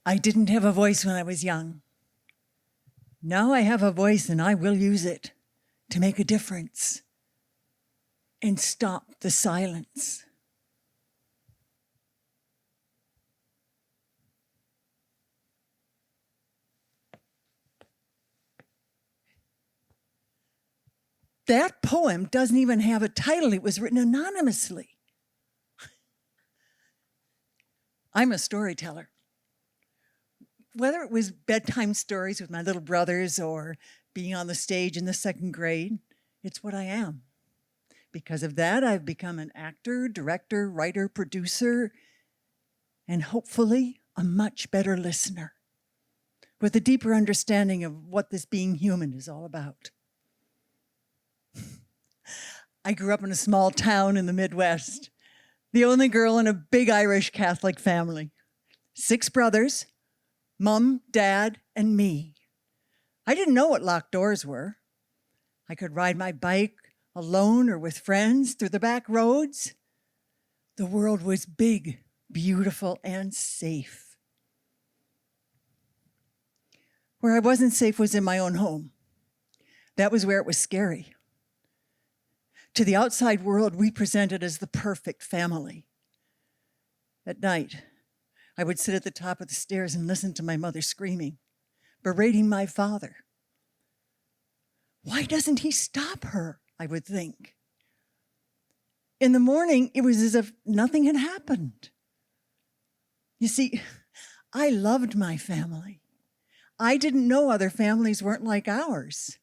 I didn't have a voice when I was young. Now I have a voice and I will use it to make a difference and stop the silence. That poem doesn't even have a title. It was written anonymously. I'm a storyteller. Whether it was bedtime stories with my little brothers or being on the stage in the second grade, it's what I am. Because of that, I've become an actor, director, writer, producer, and hopefully a much better listener with a deeper understanding of what this being human is all about. I grew up in a small town in the Midwest, the only girl in a big Irish Catholic family. 6 brothers, Mom, Dad, and me. I didn't know what locked doors were. I could ride my bike alone or with friends through the back roads. The world was big, beautiful, and safe. Where I wasn't safe was in my own home. That was where it was scary. To the outside world, we presented as the perfect family. At night, I would sit at the top of the stairs and listen to my mother screaming, berating my father. Why doesn't he stop her? I would think. In the morning, it was as if nothing had happened. You see, I loved my family. I didn't know other families weren't like ours.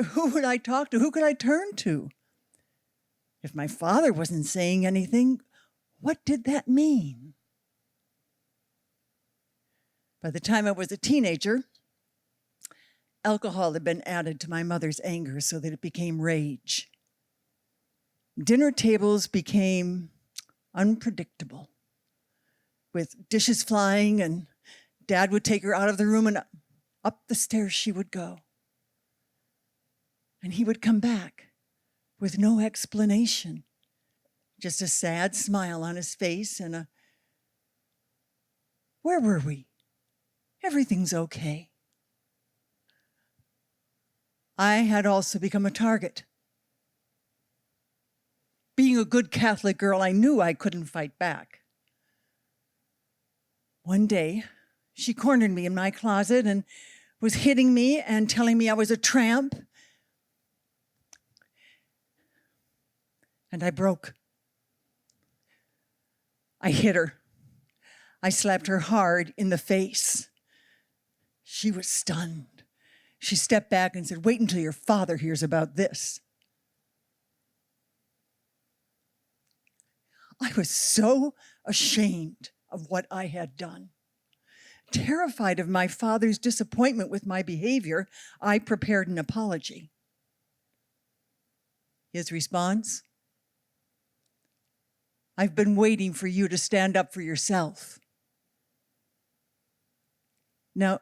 Who would I talk to? Who could I turn to? If my father wasn't saying anything, what did that mean? By the time I was a teenager, alcohol had been added to my mother's anger so that it became rage. Dinner tables became unpredictable, with dishes flying, and Dad would take her out of the room and up the stairs she would go. And he would come back with no explanation, just a sad smile on his face and a, "Where were we? Everything's okay." I had also become a target. Being a good Catholic girl, I knew I couldn't fight back. One day, she cornered me in my closet and was hitting me and telling me I was a tramp. And I broke. I hit her. I slapped her hard in the face. She was stunned. She stepped back and said, "Wait until your father hears about this." I was so ashamed of what I had done. Terrified of my father's disappointment with my behavior, I prepared an apology. His response? "I've been waiting for you to stand up for yourself." Now,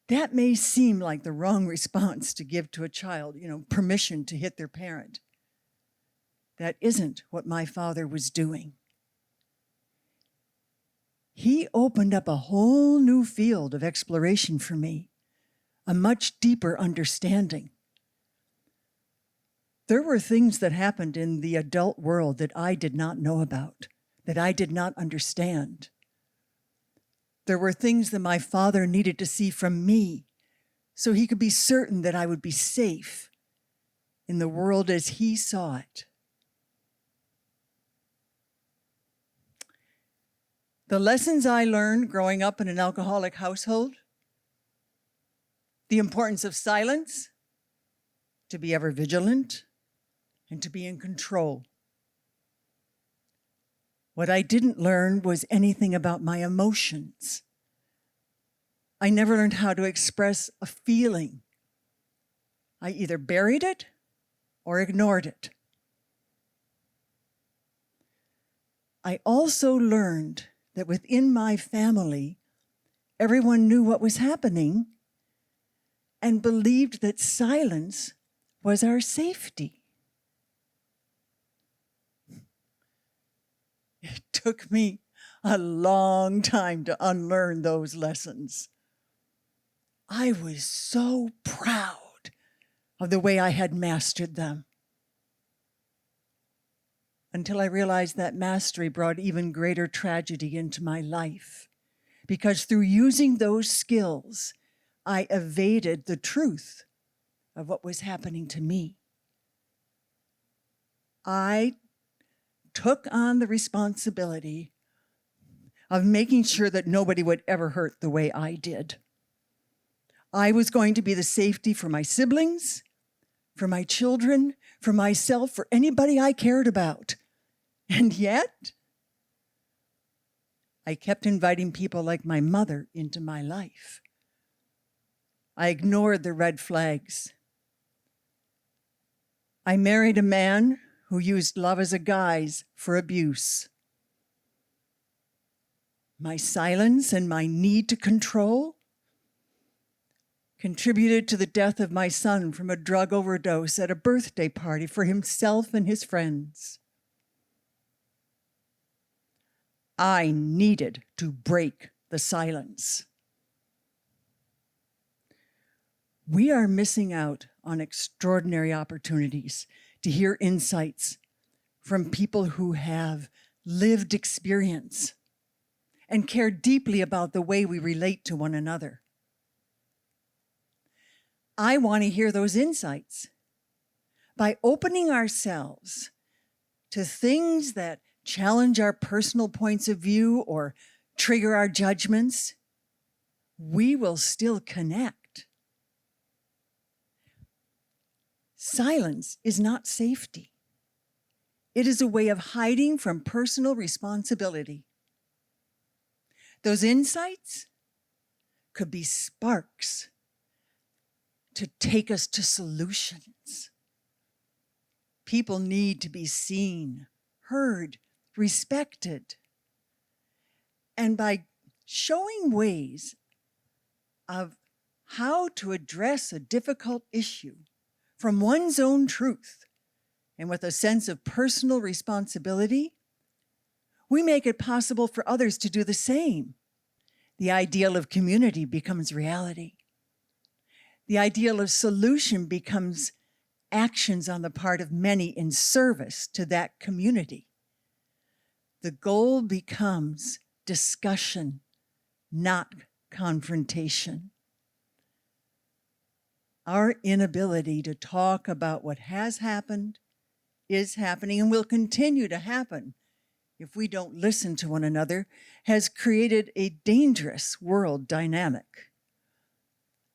that may seem like the wrong response to give to a child, permission to hit their parent. That isn't what my father was doing. He opened up a whole new field of exploration for me, a much deeper understanding. There were things that happened in the adult world that I did not know about, that I did not understand. There were things that my father needed to see from me so he could be certain that I would be safe in the world as he saw it. The lessons I learned growing up in an alcoholic household, the importance of silence, to be ever vigilant, and to be in control. What I didn't learn was anything about my emotions. I never learned how to express a feeling. I either buried it or ignored it. I also learned that within my family, everyone knew what was happening and believed that silence was our safety. It took me a long time to unlearn those lessons. I was so proud of the way I had mastered them, until I realized that mastery brought even greater tragedy into my life, because through using those skills, I evaded the truth of what was happening to me. I took on the responsibility of making sure that nobody would ever hurt the way I did. I was going to be the safety for my siblings, for my children, for myself, for anybody I cared about. And yet, I kept inviting people like my mother into my life. I ignored the red flags. I married a man who used love as a guise for abuse. My silence and my need to control contributed to the death of my son from a drug overdose at a birthday party for himself and his friends. I needed to break the silence. We are missing out on extraordinary opportunities to hear insights from people who have lived experience and care deeply about the way we relate to one another. I want to hear those insights. By opening ourselves to things that challenge our personal points of view or trigger our judgments, we will still connect. Silence is not safety. It is a way of hiding from personal responsibility. Those insights could be sparks to take us to solutions. People need to be seen, heard, respected. And by showing ways of how to address a difficult issue from one's own truth and with a sense of personal responsibility, we make it possible for others to do the same. The ideal of community becomes reality. The ideal of solution becomes actions on the part of many in service to that community. The goal becomes discussion, not confrontation. Our inability to talk about what has happened, is happening, and will continue to happen if we don't listen to one another has created a dangerous world dynamic.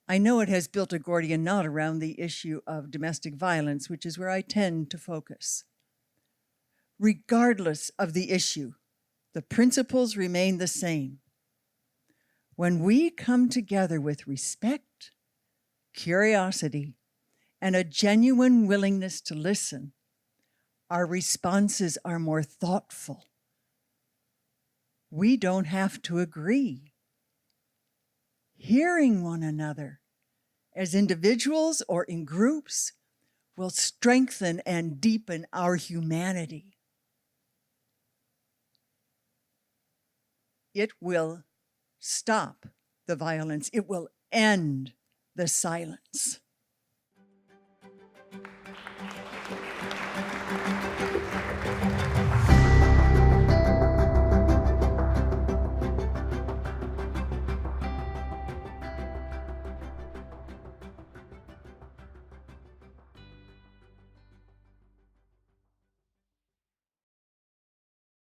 I know it has built a Gordian knot around the issue of domestic violence, which is where I tend to focus. Regardless of the issue, the principles remain the same. When we come together with respect, curiosity, and a genuine willingness to listen, our responses are more thoughtful. We don't have to agree. Hearing one another as individuals or in groups will strengthen and deepen our humanity. It will stop the violence. It will end the silence.